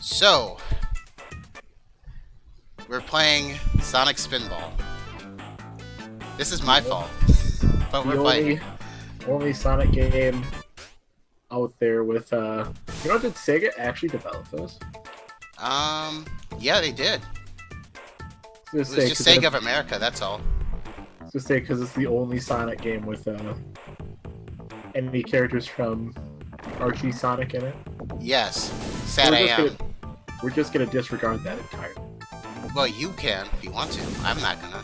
So, we're playing Sonic Spinball. This is my fault, but we're fighting. Only Sonic game out there with, did Sega actually develop this? Yeah, they did. It was just Sega of America, that's all. I was gonna say, because it's the only Sonic game with, any characters from Archie Sonic in it. Yes, sad I am. We're just gonna disregard that entirely. Well, you can if you want to. I'm not gonna.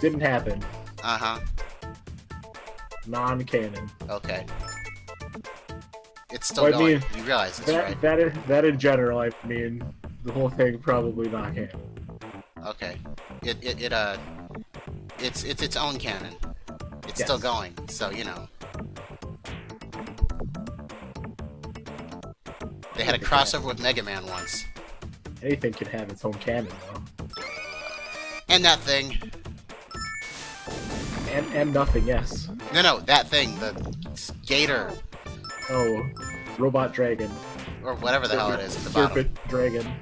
Didn't happen. Uh-huh. Non-canon. Okay. It's still going. You realize this, right? That in general, I mean, the whole thing probably not canon. Okay. It's its own canon. It's still going, so you know. They had a crossover with Mega Man once. Anything can have its own canon, though. And that thing. And nothing, yes. No, that thing, the Gator. Oh, Robot Dragon. Or whatever the hell it is at the bottom. Serpent Dragon.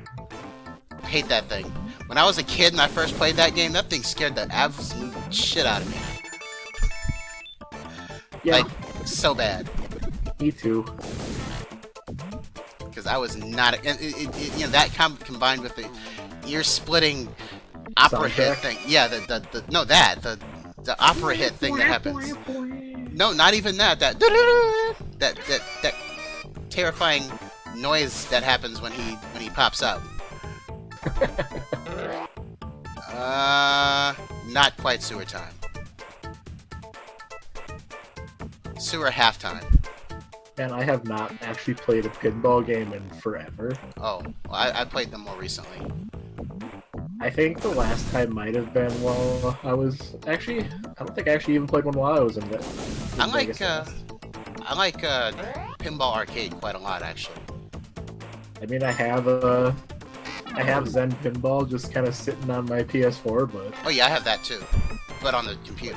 I hate that thing. When I was a kid and I first played that game, that thing scared the absolute shit out of me. Yeah. Like, so bad. Me too. Because I was not... you know, that combined with the ear-splitting opera hit thing. Yeah, the opera hit thing that happens. No, not even that. That terrifying noise that happens when he pops up. Not quite sewer time. Sewer halftime. And I have not actually played a pinball game in forever. Oh, well, I played them more recently. I think the last time might have been while I was actually. I don't think I actually even played one while I was in Vegas. I like Pinball Arcade quite a lot, actually. I mean, I have Zen Pinball just kind of sitting on my PS4, but oh yeah, I have that too, but on the computer.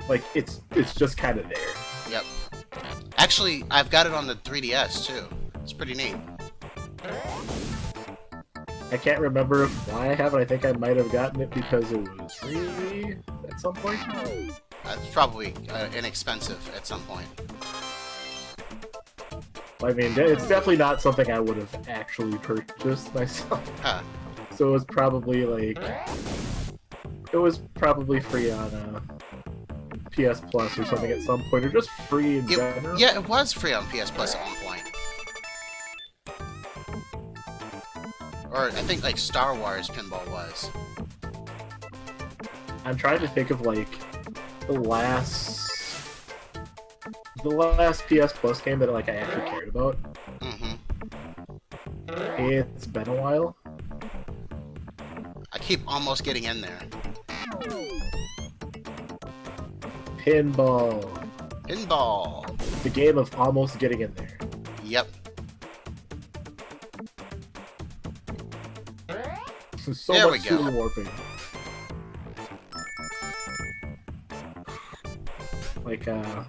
Like it's just kind of there. Yep. Actually, I've got it on the 3DS too. It's pretty neat. I can't remember why I have it. I think I might have gotten it because it was free at some point. It's probably inexpensive at some point. I mean, it's definitely not something I would have actually purchased myself. Huh. So it was probably like... It was probably free on PS Plus or something at some point, or just free in general. Yeah, it was free on PS Plus at one point. Or I think like Star Wars Pinball was. I'm trying to think of like the last PS Plus game that like I actually cared about. It's been a while. I keep almost getting in there. Pinball. Pinball. The game of almost getting in there. Yep. So there much we go. pseudo warping. Like, oh,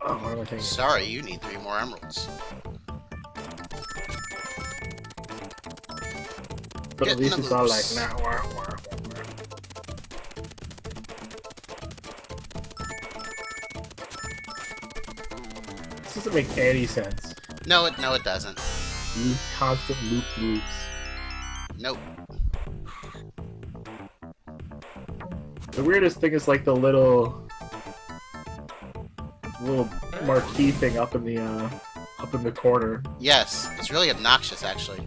what am I thinking? Sorry, you need 3 more emeralds. But at least it's all like, nah, This doesn't make any sense. No, it doesn't. You constant loops. Nope. The weirdest thing is like the little marquee thing up in the corner. Yes, it's really obnoxious, actually.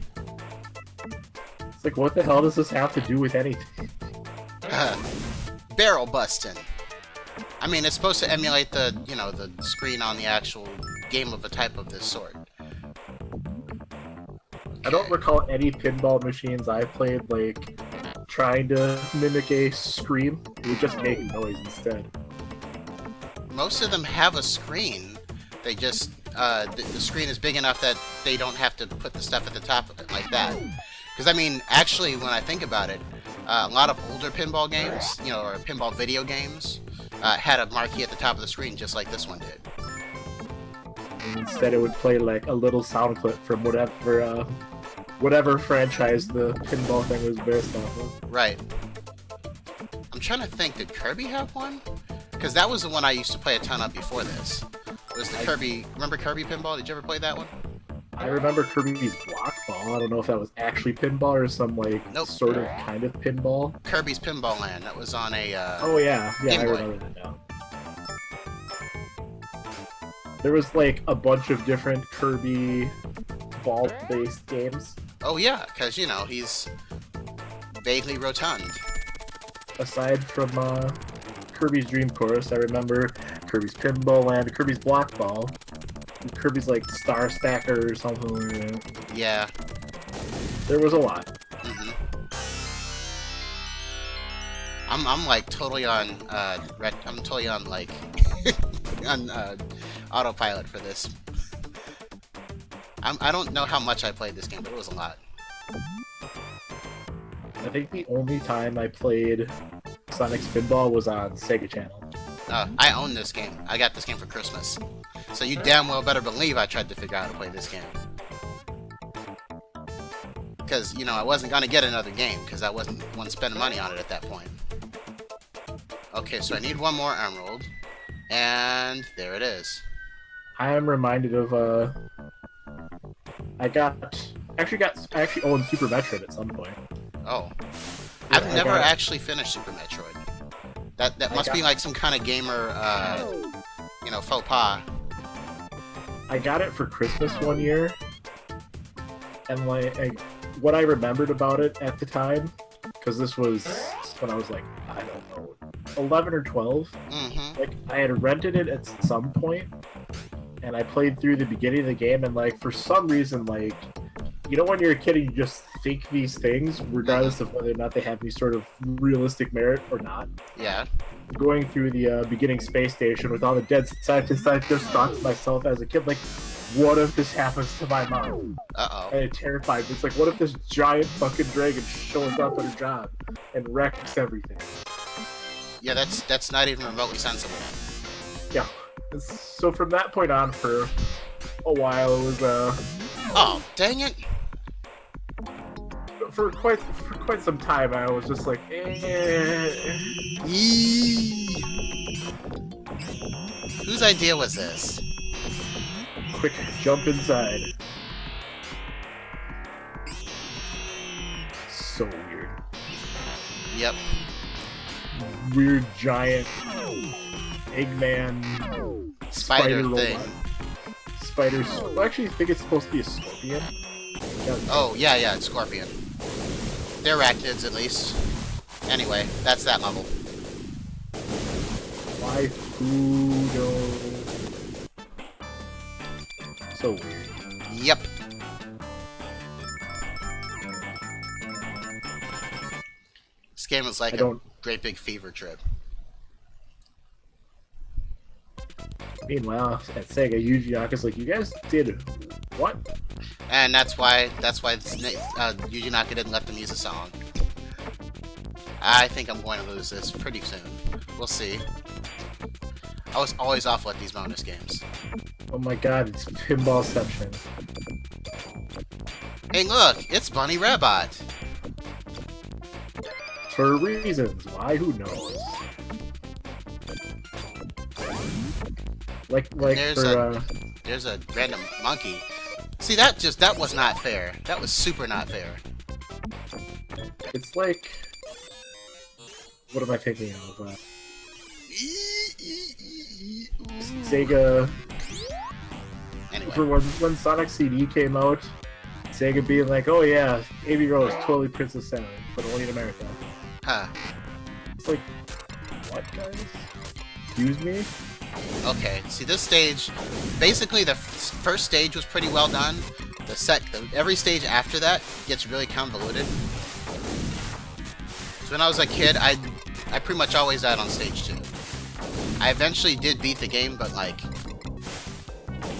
It's like, what the hell does this have to do with anything? Barrel busting. I mean, it's supposed to emulate the screen on the actual game of a type of this sort. I don't recall any pinball machines I played like trying to mimic a scream. It would just make noise instead. Most of them have a screen. They just the screen is big enough that they don't have to put the stuff at the top of it like that. Because I mean, actually, when I think about it, a lot of older pinball games, or pinball video games, had a marquee at the top of the screen just like this one did. And instead, it would play like a little sound clip from whatever franchise the pinball thing was based off of. Right. I'm trying to think, did Kirby have one? Because that was the one I used to play a ton of before this. It was the Kirby... Remember Kirby Pinball? Did you ever play that one? I remember Kirby's Block Ball. I don't know if that was actually pinball or some, like, sort of kind of pinball. Kirby's Pinball Land. That was on a, Oh, yeah. Yeah, I remember that now. There was, like, a bunch of different Kirby ball-based games. Oh, yeah, because, you know, he's vaguely rotund. Aside from, Kirby's Dream Course, I remember Kirby's Pinball Land, Kirby's Block Ball, Kirby's like Star Stacker or something like that. Yeah. There was a lot. Mm-hmm. I'm like totally on I'm totally on like on autopilot for this. I don't know how much I played this game, but it was a lot. I think the only time I played Sonic Spinball was on Sega Channel. I own this game. I got this game for Christmas. So you damn well better believe I tried to figure out how to play this game. Because, you know, I wasn't going to get another game, because I wasn't spending money on it at that point. Okay, so I need one more emerald. And there it is. I am reminded of, I actually owned Super Metroid at some point. Oh. I've never actually finished Super Metroid. That must be like some kind of gamer, you know, faux pas. I got it for Christmas one year, and like what I remembered about it at the time, because this was when I was like, I don't know, 11 or 12. Mm-hmm. Like I had rented it at some point, and I played through the beginning of the game, and like for some reason, like, you know, when you're a kid and you just think these things, regardless of whether or not they have any sort of realistic merit or not. Yeah. Going through the beginning space station with all the dead scientists, I just thought to myself as a kid, like, what if this happens to my mom? Uh-oh. And it terrified me. It's like, what if this giant fucking dragon shows up at her job and wrecks everything? Yeah, that's not even remotely sensible. Yeah. So from that point on, for a while, it was, Oh, dang it! For quite some time, I was just like, Whose idea was this? Quick jump inside. So weird. Yep. Weird giant Eggman Spider thing. Spider. Well, actually, I think it's supposed to be a scorpion. Oh, yeah, it's Scorpion. They're arachnids, at least. Anyway, that's that level. Why Fudo? So weird. Yep. This game is like a great big fever trip. Meanwhile, at Sega, Yuji Naka's like, you guys did what? And that's why Yuji Naka didn't let them use a song. I think I'm going to lose this pretty soon. We'll see. I was always awful at these bonus games. Oh my god, it's Pinball-Ception. Hey look, it's Bunny Rabbit. For reasons. Why? Who knows? Like there's a random monkey. See, that was not fair. That was super not fair. It's like, what am I thinking of? Sega. Anyway. For when Sonic CD came out, Sega being like, "Oh yeah, Baby Girl is totally Princess Salad, but only in America." Huh. It's like, what, guys? Excuse me? Okay, see this stage, basically the first stage was pretty well done. Every stage after that gets really convoluted. So when I was a kid, I pretty much always died on stage 2. I eventually did beat the game, but like,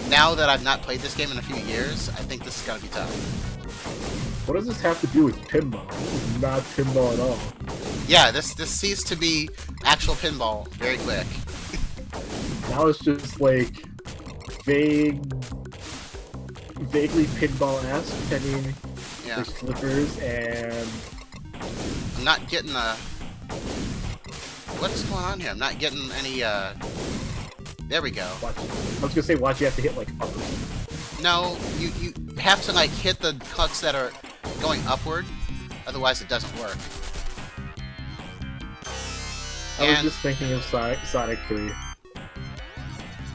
now that I've not played this game in a few years, I think this is gonna be tough. What does this have to do with pinball? This is not pinball at all. Yeah, this ceased to be actual pinball very quick. Now it's just like vaguely pinball-esque. I mean, Yeah. there's flippers and I'm not getting a... What's going on here? I'm not getting any, There we go. watch. I was gonna say, watch. You have to hit like up. No, you have to, like, hit the clucks that are going upward. Otherwise, it doesn't work. I was just thinking of Sonic 3.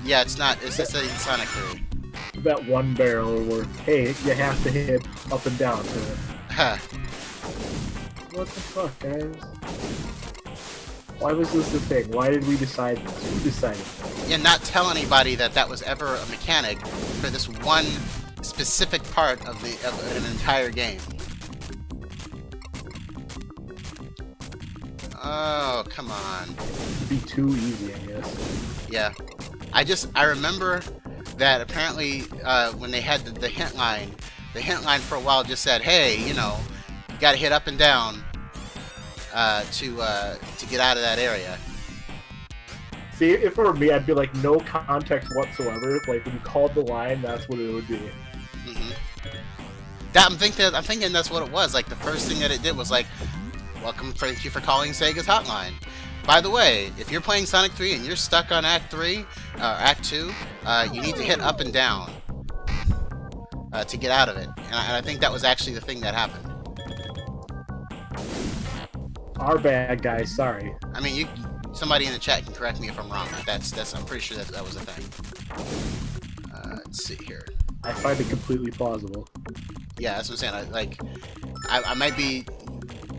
Yeah, it's not. It's just a Sonic 3. That one barrel where, hey, you have to hit up and down to it. Huh. What the fuck, guys? Why was this a thing? Why did we decide this? Who decided this? Yeah, not tell anybody that that was ever a mechanic for this one specific part of an entire game. Oh, come on. It'd be too easy, I guess. Yeah. I remember that apparently when they had the hint line for a while just said, hey, you know, you gotta hit up and down to get out of that area. See, if it were me, I'd be like, no context whatsoever. Like, when you called the line, that's what it would be. Mm-hmm. I'm thinking that's what it was. Like, the first thing that it did was like, thank you for calling Sega's hotline. By the way, if you're playing Sonic 3 and you're stuck on Act 3, Act 2, you need to hit up and down to get out of it. And I think that was actually the thing that happened. Our bad, guys. Sorry. I mean, somebody in the chat can correct me if I'm wrong, but I'm pretty sure that was a thing. Let's see here. I find it completely plausible. Yeah, that's what I'm saying. I might be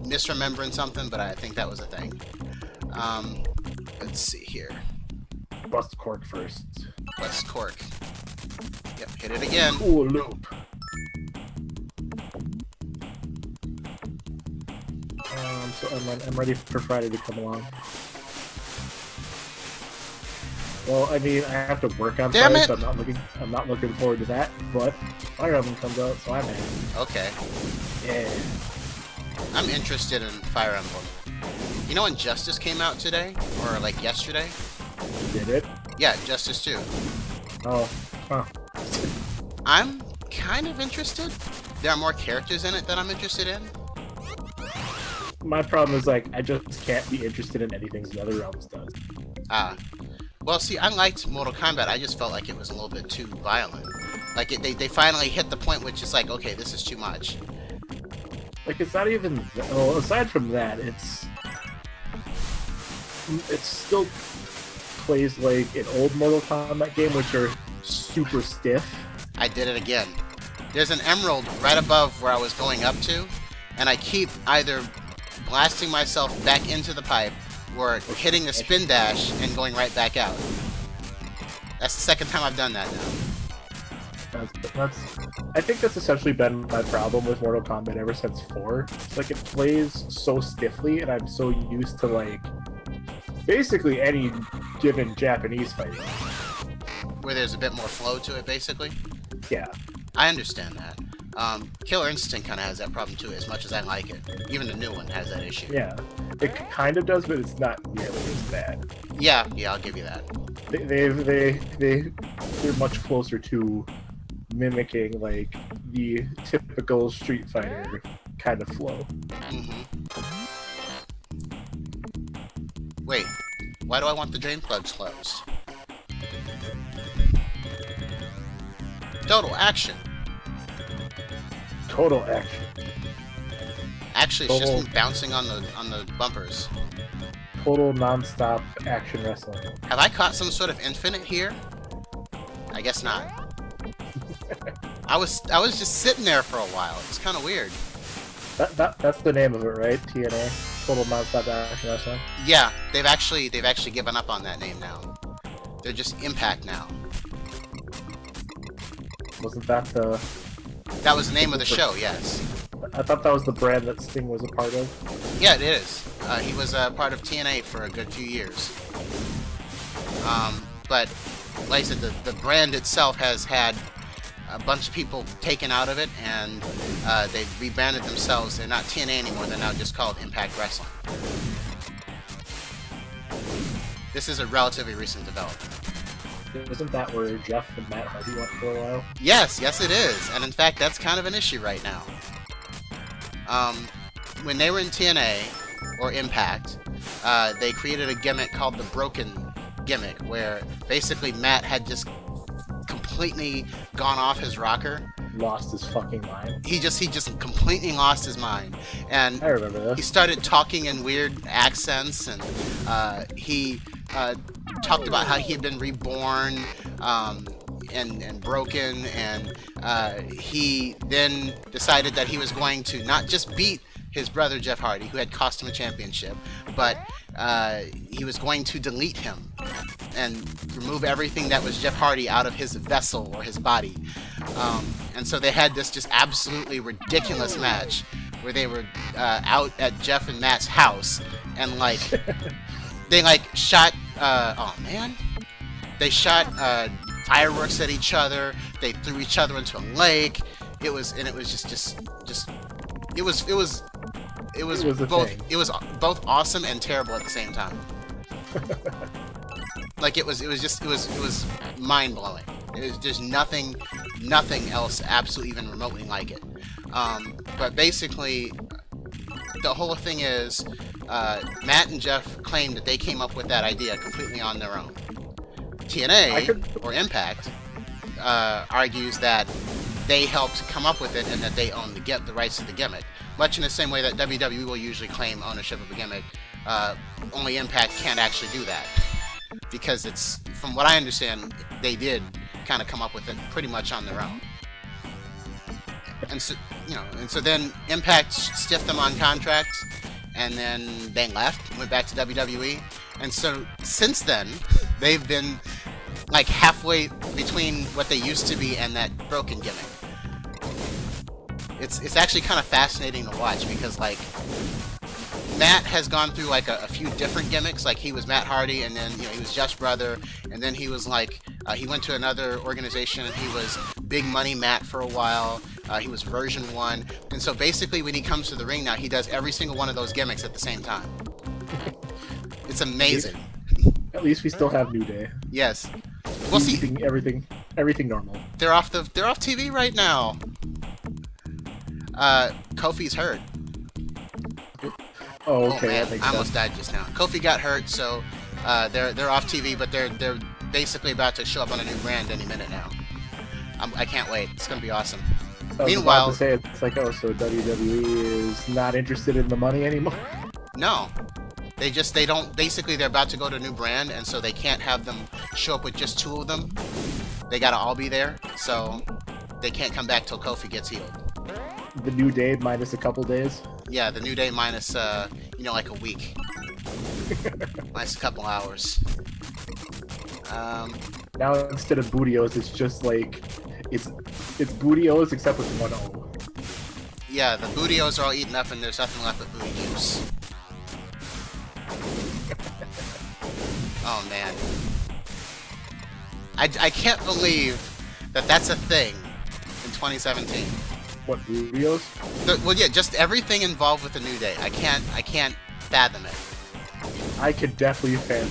misremembering something, but I think that was a thing. Let's see here. Bust cork first. Bust cork. Yep, hit it again. Cool loop. So I'm ready for Friday to come along. Well, I mean, I have to work on Damn Friday, it! so I'm not looking forward to that. But Fire Emblem comes out, so I'm in. Okay. Yeah. I'm interested in Fire Emblem. You know when Justice came out today? Or, like, yesterday? Did it? Yeah, Justice 2. Oh. Huh. I'm kind of interested. There are more characters in it that I'm interested in. My problem is, like, I just can't be interested in anything NetherRealms does. Well, see, I liked Mortal Kombat. I just felt like it was a little bit too violent. Like, they finally hit the point which is like, okay, this is too much. Like, it's not even... Well, aside from that, it's still plays like an old Mortal Kombat game, which are super stiff. I did it again. There's an emerald right above where I was going up to, and I keep either blasting myself back into the pipe or hitting a spin dash and going right back out. That's the second time I've done that now. I think that's essentially been my problem with Mortal Kombat ever since 4. Like, it plays so stiffly, and I'm so used to, like, basically any given Japanese fighting. Where there's a bit more flow to it, basically? Yeah. I understand that. Killer Instinct kind of has that problem too, as much as I like it. Even the new one has that issue. Yeah. It kind of does, but it's not nearly as bad. Yeah, I'll give you that. They're much closer to mimicking, like, the typical Street Fighter kind of flow. Mm-hmm. Wait, why do I want the drain plugs closed? Total action. Total action. Actually, it's just me bouncing on the bumpers. Total non-stop action wrestling. Have I caught some sort of infinite here? I guess not. I was just sitting there for a while. It's kind of weird. That's the name of it, right? TNA, Total Non-Stop Action Wrestling. Yeah, they've actually given up on that name now. They're just Impact now. Wasn't that the... That was the name of the show, yes. I thought that was the brand that Sting was a part of. Yeah, it is. He was a part of TNA for a good few years. But, like I said, the brand itself has had a bunch of people taken out of it, and they've rebranded themselves. They're not TNA anymore. They're now just called Impact Wrestling. This is a relatively recent development. Isn't that where Jeff and Matt Hardy went for a while? Yes, yes it is. And in fact, that's kind of an issue right now. When they were in TNA, or Impact, they created a gimmick called the Broken gimmick, where basically Matt had just completely gone off his rocker. Lost his fucking mind. He just completely lost his mind. And I remember this. he started talking in weird accents, and he talked about how he had been reborn and broken, and he then decided that he was going to not just beat his brother Jeff Hardy, who had cost him a championship, but he was going to delete him and remove everything that was Jeff Hardy out of his vessel or his body. And so they had this just absolutely ridiculous match where they were out at Jeff and Matt's house, and like they like shot oh man, they shot fireworks at each other. They threw each other into a lake. It was just it was both awesome and terrible at the same time. Like it was mind blowing. There's nothing else absolutely even remotely like it. But basically, the whole thing is Matt and Jeff claim that they came up with that idea completely on their own. TNA or Impact argues that they helped come up with it and that they own the rights to the gimmick. Much in the same way that WWE will usually claim ownership of a gimmick, only Impact can't actually do that. Because it's, from what I understand, they did kind of come up with it pretty much on their own. And so, so then Impact stiffed them on contracts, and then they left, went back to WWE. And so since then, they've been like halfway between what they used to be and that Broken gimmick. It's actually kind of fascinating to watch, because like Matt has gone through like a few different gimmicks. Like he was Matt Hardy, and then he was Jeff's brother, and then he was like he went to another organization and he was Big Money Matt for a while. He was version 1, and so basically when he comes to the ring now, he does every single one of those gimmicks at the same time. It's amazing. At least we still have New Day. Yes. We'll see. Keeping everything normal. They're off TV right now. Kofi's hurt. Oh, okay. Oh man, I almost died just now. Kofi got hurt, so they're off TV, but they're basically about to show up on a new brand any minute now. I can't wait. It's gonna be awesome. Meanwhile, to say it's like, oh, so WWE is not interested in the money anymore. No, they don't. Basically, they're about to go to a new brand, and so they can't have them show up with just 2 of them. They gotta all be there, so they can't come back till Kofi gets healed. The New Day minus a couple days. Yeah, the New Day minus like a week. Minus a couple hours. Now instead of Bootios, it's just like it's Bootios except with 1 O. Yeah, the Bootios are all eaten up and there's nothing left but booty juice. Oh man. I can't believe that that's a thing in 2017. What, Bootios? Well, yeah, just everything involved with the New Day. I can't fathom it. I could definitely fathom.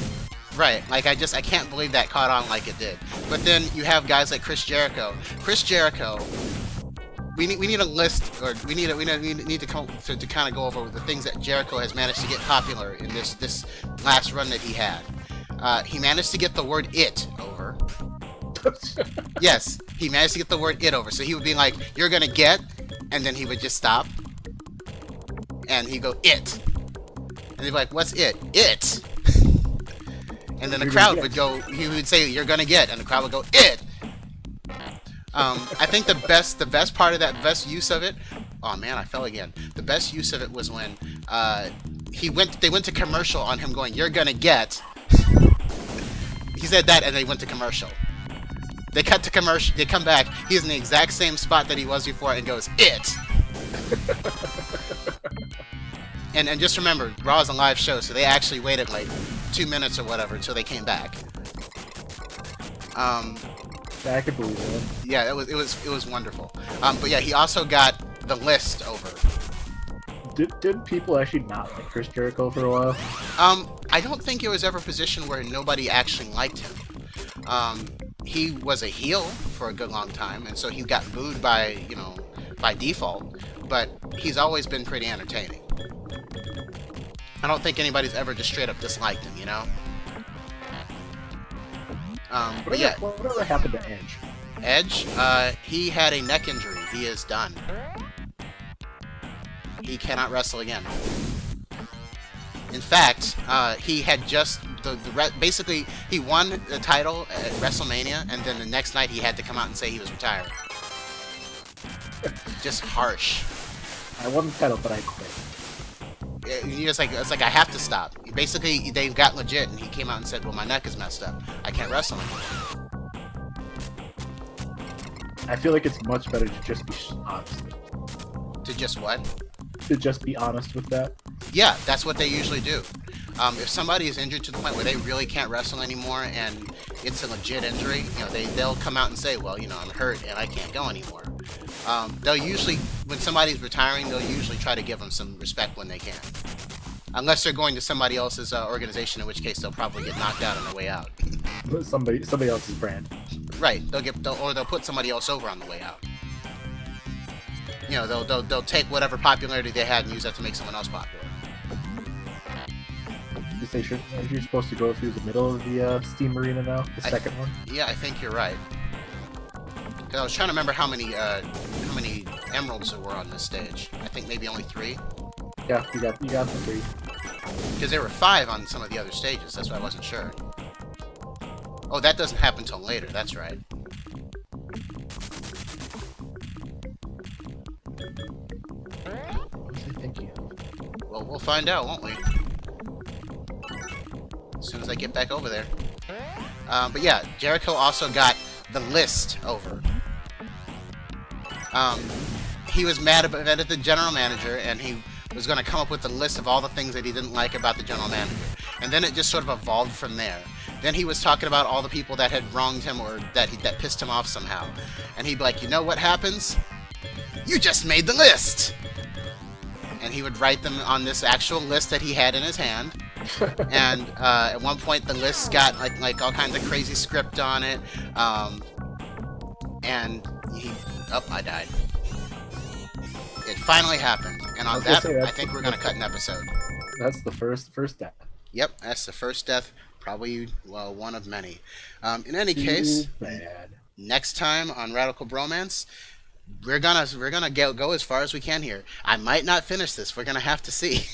Right, like I can't believe that caught on like it did. But then you have guys like Chris Jericho. Chris Jericho, we need a list, or we need to kind of go over the things that Jericho has managed to get popular in this last run that he had. He managed to get the word "it" over. Yes, he managed to get the word "it" over. So he would be like, "You're gonna get," and then he would just stop, and he'd go "it," and he'd be like, "What's it?" "It." And then the crowd would go, he would say, "You're gonna get," and the crowd would go, "It." I think the best part of that, best use of it, oh man, I fell again. The best use of it was when they went to commercial on him going, "You're gonna get." He said that and they went to commercial. They cut to commercial, they come back, he's in the exact same spot that he was before and goes, "It." And just remember, Raw is a live show, so they actually waited like 2 minutes or whatever until they came back. I could believe it. Yeah, it was wonderful. But yeah, he also got the list over. Did people actually not like Chris Jericho for a while? I don't think it was ever a position where nobody actually liked him. He was a heel for a good long time, and so he got booed by, by default, but he's always been pretty entertaining. I don't think anybody's ever just straight up disliked him, But yeah. Whatever happened to Edge? Edge, he had a neck injury. He is done. He cannot wrestle again. In fact, he had just basically he won the title at WrestleMania, and then the next night he had to come out and say he was retiring. Just harsh. I won the title, but I quit. It's like I have to stop. Basically, they got legit, and he came out and said, "Well, my neck is messed up. I can't wrestle anymore." I feel like it's much better to just be honest. To just what? To just be honest with that. Yeah, that's what they usually do. If somebody is injured to the point where they really can't wrestle anymore and it's a legit injury, they'll come out and say, well, I'm hurt and I can't go anymore. They'll usually, when somebody's retiring, they'll usually try to give them some respect when they can. Unless they're going to somebody else's organization, in which case they'll probably get knocked out on their way out. Somebody else's brand. Right. They'll put somebody else over on the way out. They'll take whatever popularity they had and use that to make someone else popular. You're supposed to go through the middle of the Steam Arena now, the second one. Yeah, I think you're right. Because I was trying to remember how many emeralds there were on this stage. I think maybe only 3. Yeah, you got the 3. Because there were 5 on some of the other stages. That's why I wasn't sure. Oh, that doesn't happen until later. That's right. What was I thinking of? Well, we'll find out, won't we? As soon as I get back over there. But yeah, Jericho also got the list over. He was mad at the general manager, and he was going to come up with a list of all the things that he didn't like about the general manager. And then it just sort of evolved from there. Then he was talking about all the people that had wronged him or that pissed him off somehow. And he'd be like, you know what happens? You just made the list! And he would write them on this actual list that he had in his hand. And at one point the list got like all kinds of crazy script on it. And I died. It finally happened. And on that, I think we're going to cut an episode. That's the first death. Yep, that's the first death. Probably, well, one of many. In any case, next time on Radical Bromance, we're gonna go as far as we can here. I might not finish this. We're gonna have to see.